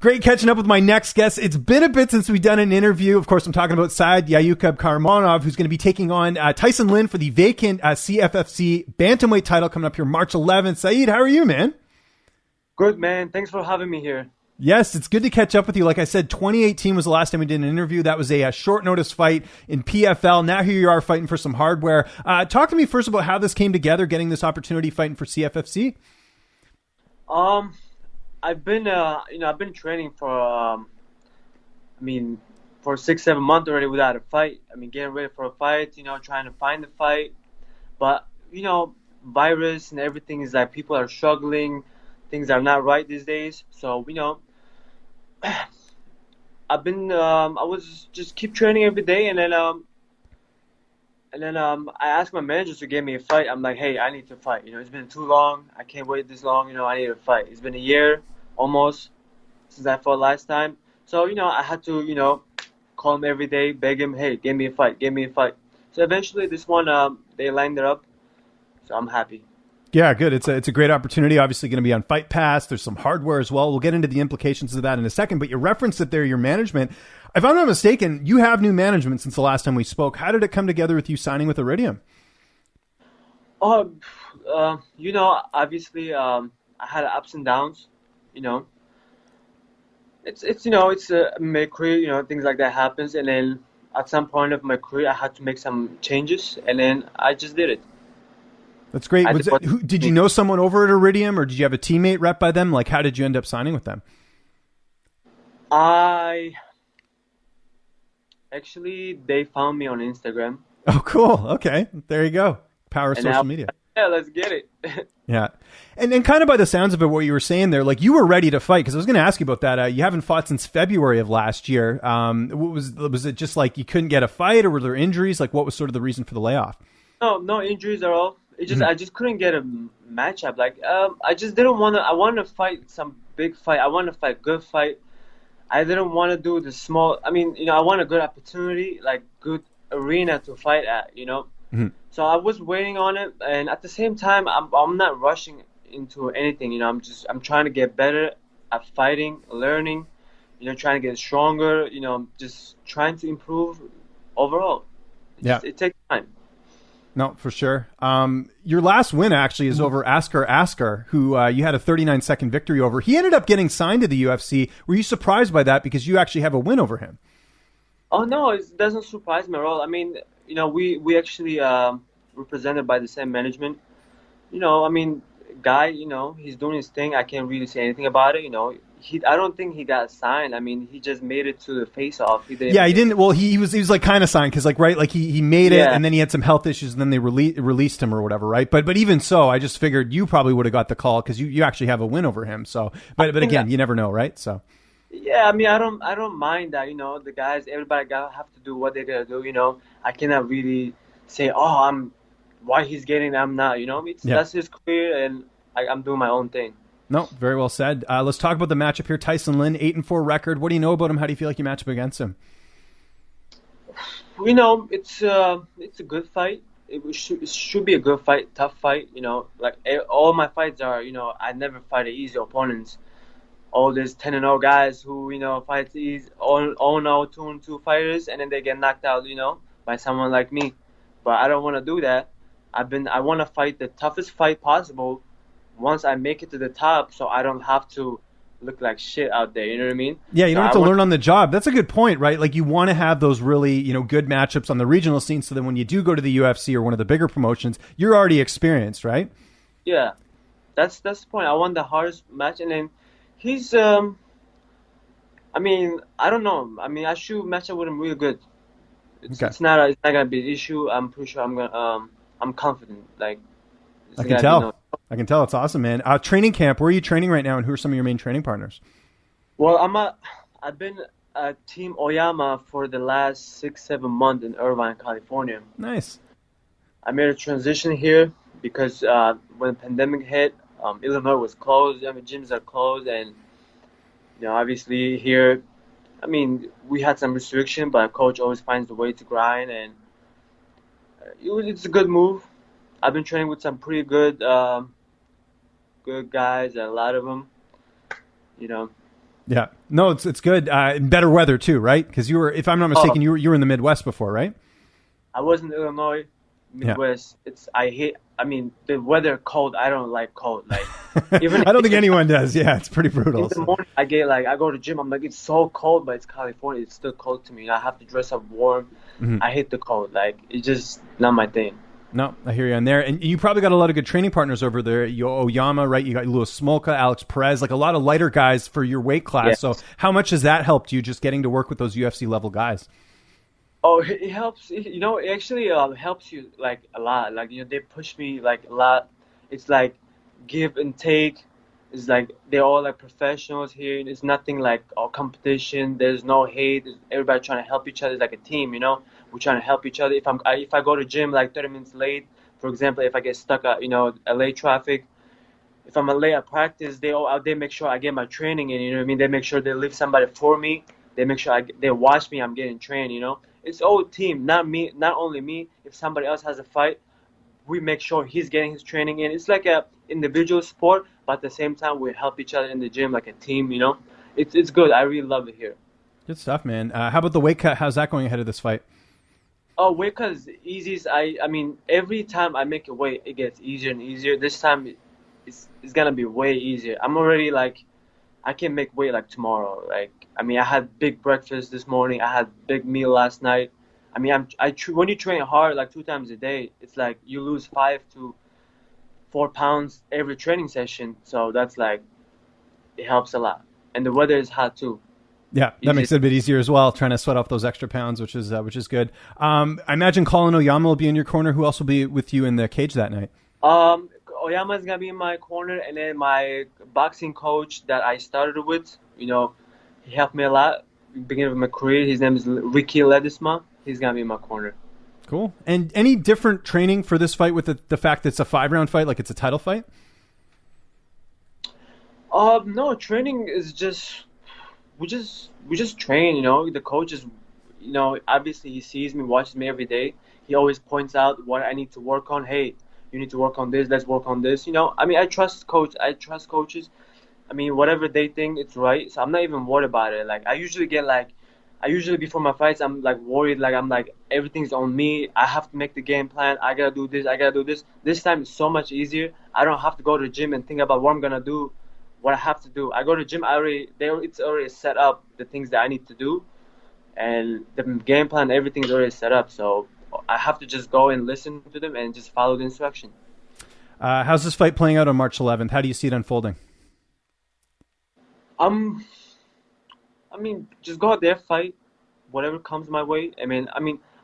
Great catching up with my next guest. It's been a bit since we've done an interview. Of course, I'm talking about Saidyokub Kakharamonov, who's going to be taking on Tycen Lynn for the vacant CFFC bantamweight title coming up here March 11th. Saeed, how are you, man? Good, man. Thanks for having me here. Yes, it's good to catch up with you. Like I said, 2018 was the last time we did an interview. That was a short notice fight in PFL. Now here you are fighting for some hardware. Talk to me first about how this came together, getting this opportunity fighting for CFFC. I've been training for 6-7 months already without a fight. Getting ready for a fight, trying to find the fight. But, virus and everything is like people are struggling. Things are not right these days. So, I was just keep training every day. And then I asked my manager to give me a fight. I'm like, hey, I need to fight. It's been too long. I can't wait this long. I need to fight. It's been a year almost since I fought last time. So, I had to, call him every day, beg him, hey, give me a fight, give me a fight. So eventually this one, they lined it up. So I'm happy. Yeah, good. It's a great opportunity. Obviously going to be on Fight Pass. There's some hardware as well. We'll get into the implications of that in a second, but you referenced it there, your management. If I'm not mistaken, you have new management since the last time we spoke. How did it come together with you signing with Iridium? Obviously, I had ups and downs, It's my career, things like that happens. And then at some point of my career, I had to make some changes, and then I just did it. That's great. Did you know someone over at Iridium, or did you have a teammate rep by them? Like, how did you end up signing with them? Actually, they found me on Instagram. Oh, cool. Okay. There you go. Power of social media. Yeah, let's get it. Yeah. And kind of by the sounds of it, what you were saying there, like you were ready to fight, because I was going to ask you about that. You haven't fought since February of last year. Was it just like you couldn't get a fight, or were there injuries? Like, what was sort of the reason for the layoff? No injuries at all. I just couldn't get a matchup. Like, I just didn't want to. I wanted to fight some big fight. I wanted to fight good fight. I didn't want to do the small. I want a good opportunity, like good arena to fight at. Mm-hmm. So I was waiting on it, and at the same time, I'm not rushing into anything. I'm trying to get better at fighting, learning. Trying to get stronger. Just trying to improve overall. It takes time. No, for sure. Your last win actually is over Askar, who you had a 39-second victory over. He ended up getting signed to the UFC. Were you surprised by that, because you actually have a win over him? Oh no, it doesn't surprise me at all. We actually represented by the same management. Guy, he's doing his thing. I can't really say anything about it. I don't think he got signed. He just made it to the face-off. He didn't. Well, he was like kind of signed, because he made it, and then he had some health issues, and then they released him or whatever, right? But even so, I just figured you probably would have got the call, because you actually have a win over him. So, but again, you never know, right? So. Yeah, I don't mind that. The guys, everybody have to do what they gotta do. I cannot really say, why he's getting, I'm not. That's his career, and I'm doing my own thing. No, very well said. Let's talk about the matchup here. Tycen Lynn, 8-4 record. What do you know about him? How do you feel like you match up against him? It's a good fight. It should be a good fight, tough fight. Like all my fights are. I never fight easy opponents. All these 10-0 guys who fight easy, 0-0, 2-2 fighters, and then they get knocked out. By someone like me. But I don't want to do that. I want to fight the toughest fight possible. Once I make it to the top, so I don't have to look like shit out there. You know what I mean? Yeah, you don't have to learn on the job. That's a good point, right? Like, you want to have those really, good matchups on the regional scene, so that when you do go to the UFC or one of the bigger promotions, you're already experienced, right? Yeah, that's the point. I want the hardest match, and then he's. I don't know. I should match up with him really good. It's not gonna be an issue. I'm pretty sure I'm confident. Like, I can tell. I can tell. It's awesome, man. Training camp. Where are you training right now, and who are some of your main training partners? Well, I've been at Team Oyama for the last 6-7 months in Irvine, California. Nice. I made a transition here because when the pandemic hit, Illinois was closed. Gyms are closed, and obviously here, we had some restriction, but coach always finds a way to grind, and it's a good move. I've been training with some pretty good guys, a lot of them. Yeah. No, it's good. Better weather too, right? Because you were, if I'm not mistaken, you were in the Midwest before, right? I was in Illinois, Midwest. I mean, the weather cold. I don't like cold. Like, even I don't think anyone does. Yeah, it's pretty brutal. In the morning, I go to gym. I'm like, it's so cold, but it's California. It's still cold to me. I have to dress up warm. Mm-hmm. I hate the cold. Like, it's just not my thing. No, I hear you on there. And you probably got a lot of good training partners over there. Oyama, right? You got Louis Smolka, Alex Perez, like a lot of lighter guys for your weight class. Yes. So how much has that helped you just getting to work with those UFC level guys? Oh, it helps. It actually helps you like a lot. Like, they push me like a lot. It's like give and take. It's like they're all like professionals here. It's nothing like competition. There's no hate. Everybody trying to help each other. It's like a team. We're trying to help each other. If I go to gym like 30 minutes late, for example, if I get stuck at LA traffic, if I'm late at practice, they make sure I get my training in. You know what I mean? They make sure they leave somebody for me. They make sure they watch me. I'm getting trained. It's all team, not me, not only me. If somebody else has a fight, we make sure he's getting his training in. It's like a individual sport, but at the same time, we help each other in the gym like a team. It's good. I really love it here. Good stuff, man. How about the weight cut? How's that going ahead of this fight? Oh, weight cut is easy. I mean, every time I make a weight, it gets easier and easier. This time, it's gonna be way easier. I'm already like, I can make weight like tomorrow. Like, I mean, I had big breakfast this morning. I had big meal last night. I mean, when you train hard like 2 times a day, it's like you lose 5 to 4 pounds every training session. So that's like, it helps a lot. And the weather is hot too. Yeah, that makes it a bit easier as well, trying to sweat off those extra pounds, which is good. I imagine Colin Oyama will be in your corner. Who else will be with you in the cage that night? Oyama is gonna be in my corner, and then my boxing coach that I started with, he helped me a lot beginning of my career. His name is Ricky Ledesma. He's gonna be in my corner. Cool. And any different training for this fight with the fact that it's a 5-round fight, like it's a title fight? No, training is just we just train. The coach is, obviously he sees me, watches me every day. He always points out what I need to work on. Hey, you need to work on this. Let's work on this. I mean, I trust coaches. I mean, whatever they think it's right. So I'm not even worried about it. Like, I usually before my fights, I'm like worried. Like, I'm like, everything's on me. I have to make the game plan. I gotta do this. I gotta do this. This time it's so much easier. I don't have to go to the gym and think about what I'm gonna do, what I have to do. I go to the gym. It's already set up, the things that I need to do, and the game plan, everything's already set up. So I have to just go and listen to them and just follow the instruction. How's this fight playing out on March 11th? How do you see it unfolding? I mean, just go out there, fight, whatever comes my way. I mean,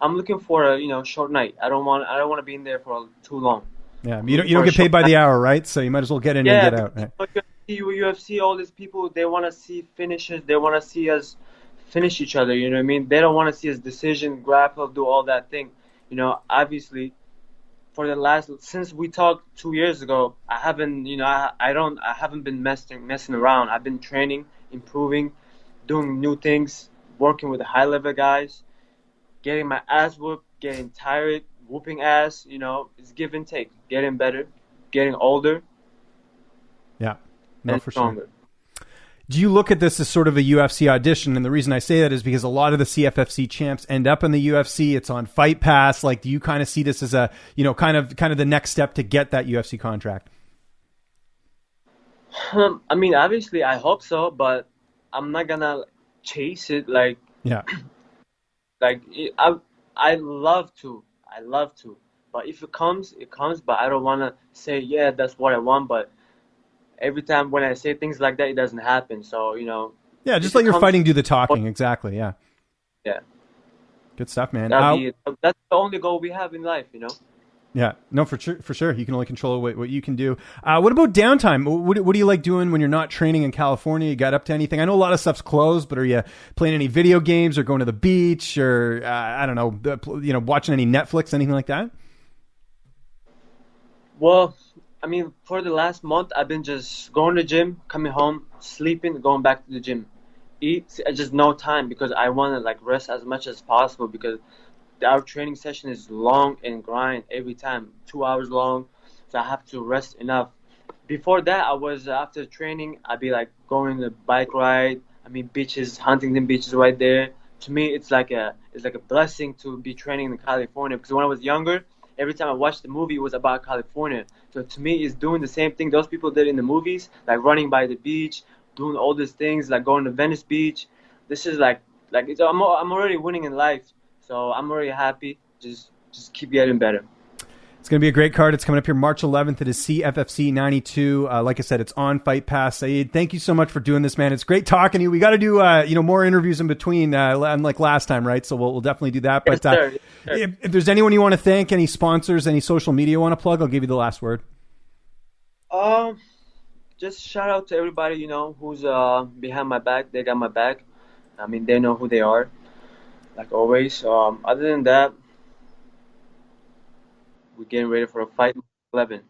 I'm looking for a short night. I don't want to be in there for too long. Yeah, you don't get paid by the hour, right? So you might as well get in and get out. Right? UFC, all these people, they want to see finishes. They want to see us finish each other. You know what I mean? They don't want to see us decision, grapple, do all that thing. Obviously, since we talked 2 years ago, I haven't, I haven't been messing around. I've been training, improving, doing new things, working with the high level guys, getting my ass whooped, getting tired, whooping ass. It's give and take, getting better, getting older. Yeah, no, for sure. Do you look at this as sort of a UFC audition? And the reason I say that is because a lot of the CFFC champs end up in the UFC. It's on Fight Pass. Like, do you kind of see this as a, kind of the next step to get that UFC contract? I mean, obviously, I hope so, but I'm not gonna chase it. Like, yeah, like I love to, but if it comes, it comes. But I don't want to say, yeah, that's what I want. But every time when I say things like that, it doesn't happen. So, yeah, just let your fighting do the talking. Exactly. Yeah. Yeah. Good stuff, man. That's the only goal we have in life, Yeah, no, for sure. You can only control what you can do. What about downtime? What do you like doing when you're not training in California? You got up to anything? I know a lot of stuff's closed, but are you playing any video games or going to the beach or I don't know, watching any Netflix, anything like that? Well, I mean, for the last month, I've been just going to the gym, coming home, sleeping, going back to the gym, eat. Just no time because I want to rest as much as possible because our training session is long and grind every time, 2 hours long. So I have to rest enough. Before that, I was after training, I'd be going on a bike ride. I mean, beaches, Huntington Beach is right there. To me, it's like a blessing to be training in California, because when I was younger, every time I watched the movie, it was about California. So to me, it's doing the same thing those people did in the movies, like running by the beach, doing all these things, like going to Venice Beach. This is I'm already winning in life, so I'm already happy. Just keep getting better. It's going to be a great card. It's coming up here March 11th. It is CFFC 92. Like I said, it's on Fight Pass. Saeed, thank you so much for doing this, man. It's great talking to you. We got to do more interviews in between, unlike last time, right? So we'll definitely do that. Yes, But sir. Yes, sir. if there's anyone you want to thank, any sponsors, any social media you want to plug, I'll give you the last word. Just shout out to everybody, who's behind my back. They got my back. I mean, they know who they are, like always. Other than that, we're getting ready for a fight 11.